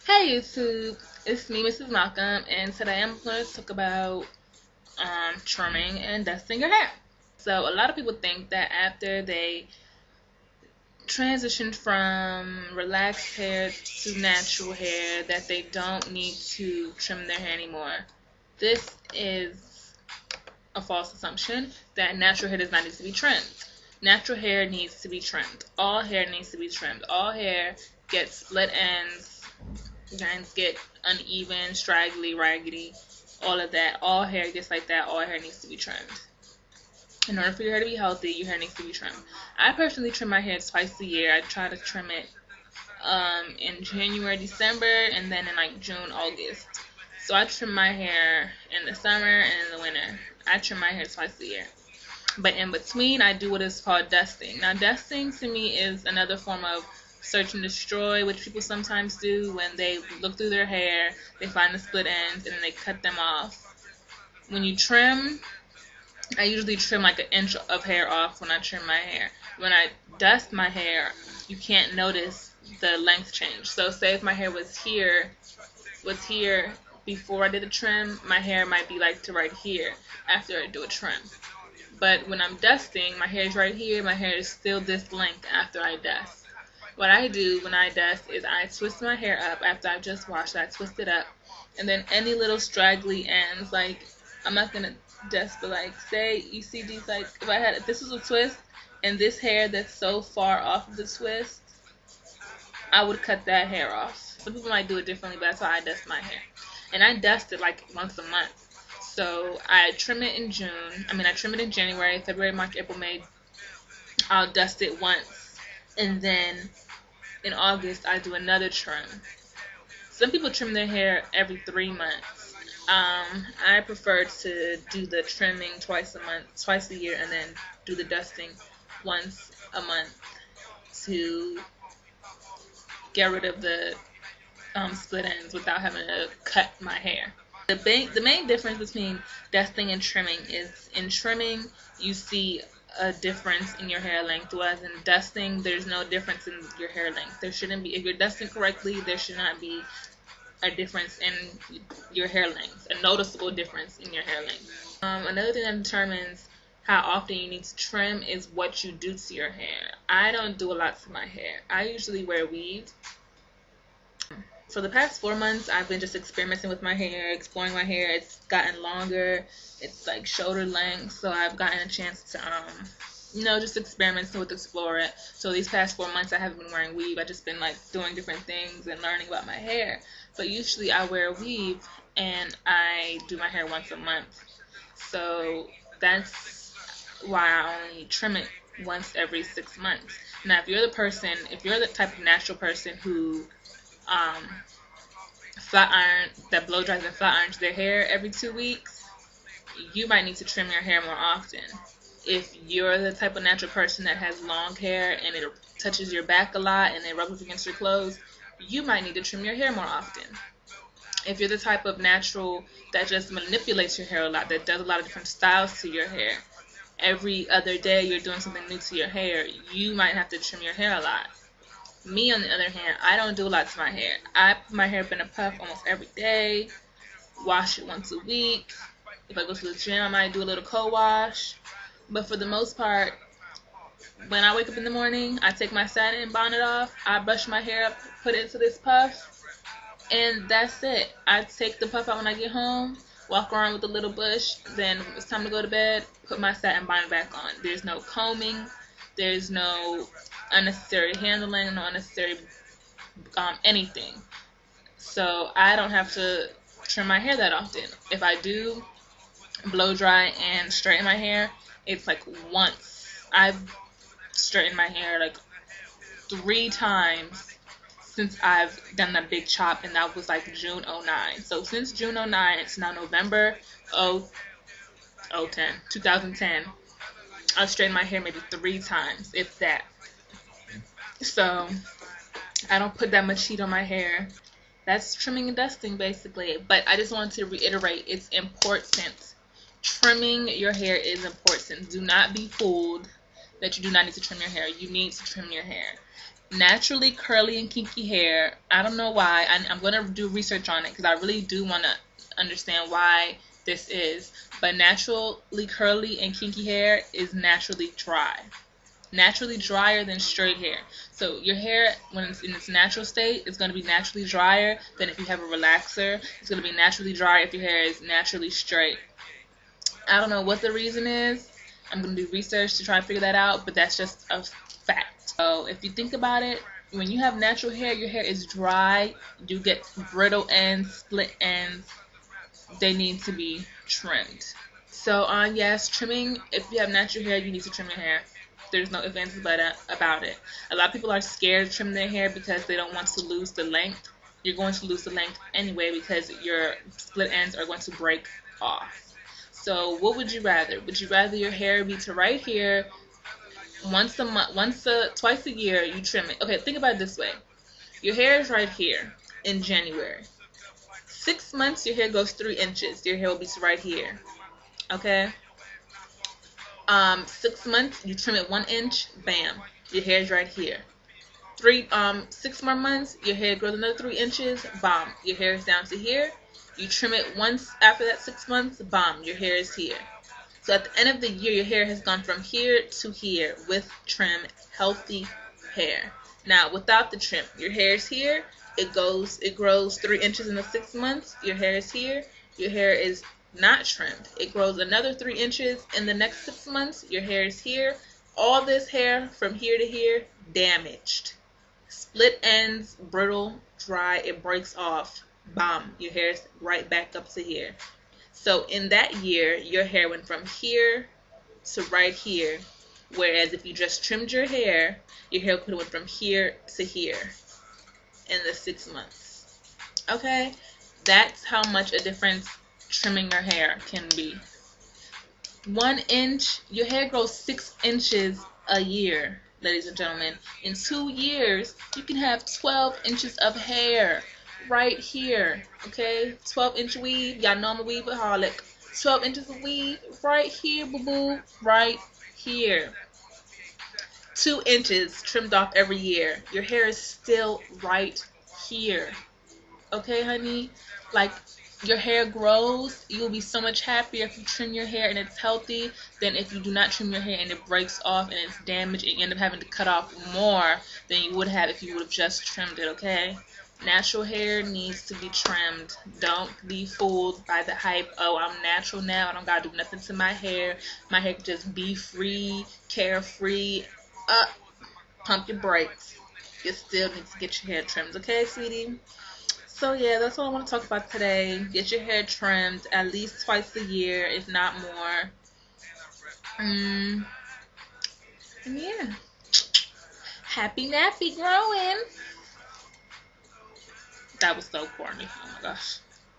Hey YouTube, it's me, Mrs. Malcolm, and today I'm going to talk about trimming and dusting your hair. So a lot of people think that after they transition from relaxed hair to natural hair that they don't need to trim their hair anymore. This is a false assumption that natural hair does not need to be trimmed. Natural hair needs to be trimmed. All hair needs to be trimmed. All hair gets split ends, get uneven, straggly, raggedy, all of that. All hair gets like that. All hair needs to be trimmed. In order for your hair to be healthy, your hair needs to be trimmed. I personally trim my hair twice a year. I try to trim it in January, December, and then in like June, August. So I trim my hair in the summer and in the winter. I trim my hair twice a year. But in between, I do what is called dusting. Now, dusting to me is another form of search and destroy, which people sometimes do when they look through their hair, they find the split ends, and then they cut them off. When you trim, I usually trim like an inch of hair off when I trim my hair. When I dust my hair, you can't notice the length change. So say if my hair was here before I did a trim, my hair might be like to right here after I do a trim. But when I'm dusting, my hair is right here, my hair is still this length after I dust. What I do when I dust is I twist my hair up after I just washed it. I twist it up, and then any little straggly ends, like I'm not gonna dust, but like say you see these, like if this was a twist and this hair that's so far off of the twist, I would cut that hair off. Some people might do it differently, but that's how I dust my hair. And I dust it like once a month. So I trim it in June. I trim it in January, February, March, April, May. I'll dust it once, and then in August I do another trim. Some people trim their hair every 3 months. I prefer to do the trimming twice a year, and then do the dusting once a month to get rid of the split ends without having to cut my hair. The main difference between dusting and trimming is in trimming you see a difference in your hair length, whereas in dusting there's no difference in your hair length. There shouldn't be. If you're dusting correctly, there should not be a difference in your hair length, a noticeable difference in your hair length. Another thing that determines how often you need to trim is what you do to your hair. I don't do a lot to my hair. I usually wear weave. For the past 4 months, I've been just experimenting with my hair, exploring my hair. It's gotten longer. It's like shoulder length, so I've gotten a chance to, just experiment with explore it. So these past 4 months, I haven't been wearing weave. I've just been like doing different things and learning about my hair. But usually I wear weave, and I do my hair once a month. So that's why I only trim it once every 6 months. Now, if you're the type of natural person who that blow dries and flat irons their hair every 2 weeks, you might need to trim your hair more often. If you're the type of natural person that has long hair and it touches your back a lot and it rubs against your clothes, you might need to trim your hair more often. If you're the type of natural that just manipulates your hair a lot, that does a lot of different styles to your hair, every other day you're doing something new to your hair, you might have to trim your hair a lot. Me, on the other hand, I don't do a lot to my hair. I put my hair up in a puff almost every day, wash it once a week. If I go to the gym, I might do a little co-wash. But for the most part, when I wake up in the morning, I take my satin bonnet off, I brush my hair up, put it into this puff, and that's it. I take the puff out when I get home, walk around with a little bush, then when it's time to go to bed, put my satin bonnet back on. There's no combing, there's no unnecessary handling, no unnecessary anything. So I don't have to trim my hair that often. If I do blow dry and straighten my hair, it's like once. I've straightened my hair like 3 times since I've done that big chop, and that was like June 09. So since June 09, it's now November 2010. I've straightened my hair maybe 3 times, if that. So I don't put that much heat on my hair. That's trimming and dusting basically. But I just wanted to reiterate, it's important. Trimming your hair is important. Do not be fooled that you do not need to trim your hair. You need to trim your hair. Naturally curly and kinky hair. I don't know why. I'm going to do research on it because I really do want to understand why this is. But naturally curly and kinky hair is naturally dry. Naturally drier than straight hair. So your hair, when it's in its natural state, is going to be naturally drier than if you have a relaxer. It's going to be naturally dry if your hair is naturally straight. I don't know what the reason is. I'm going to do research to try to figure that out, but that's just a fact. So if you think about it, when you have natural hair, your hair is dry. You get brittle ends, split ends. They need to be trimmed. So yes, trimming, if you have natural hair, you need to trim your hair. There's no ifs, ands, or buts about it. A lot of people are scared to trim their hair because they don't want to lose the length. You're going to lose the length anyway because your split ends are going to break off. So what would you rather? Would you rather your hair be to right here once a month, twice a year you trim it? Okay, think about it this way. Your hair is right here in January. 6 months your hair goes 3 inches. Your hair will be to right here. Okay? 6 months you trim it 1 inch, bam. Your hair is right here. 6 more months, your hair grows another 3 inches, bam. Your hair is down to here. You trim it once after that 6 months, bam, your hair is here. So at the end of the year, your hair has gone from here to here with trim, healthy hair. Now, without the trim, your hair is here. It grows 3 inches in the 6 months. Your hair is here. Your hair is not trimmed. It grows another 3 inches in the next 6 months. Your hair is here. All this hair from here to here, damaged. Split ends, brittle, dry, it breaks off. Bam, your hair is right back up to here. So in that year, your hair went from here to right here. Whereas if you just trimmed your hair could have went from here to here in the 6 months. Okay? That's how much a difference trimming your hair can be. 1 inch, your hair grows 6 inches a year, ladies and gentlemen. In 2 years, you can have 12 inches of hair right here, okay? 12-inch weave. Y'all know I'm a weaveaholic. 12 inches of weave right here, boo-boo, right here. 2 inches trimmed off every year. Your hair is still right here, okay, honey? Like, your hair grows. You'll be so much happier if you trim your hair and it's healthy than if you do not trim your hair and it breaks off and it's damaged and you end up having to cut off more than you would have if you would have just trimmed it, okay? Natural hair needs to be trimmed. Don't be fooled by the hype. Oh, I'm natural now. I don't gotta do nothing to my hair. My hair can just be free, carefree. Pump your brakes. You still need to get your hair trimmed, okay, sweetie? So yeah, that's what I want to talk about today. Get your hair trimmed at least twice a year, if not more. And yeah. Happy nappy growing. That was so corny. Oh my gosh.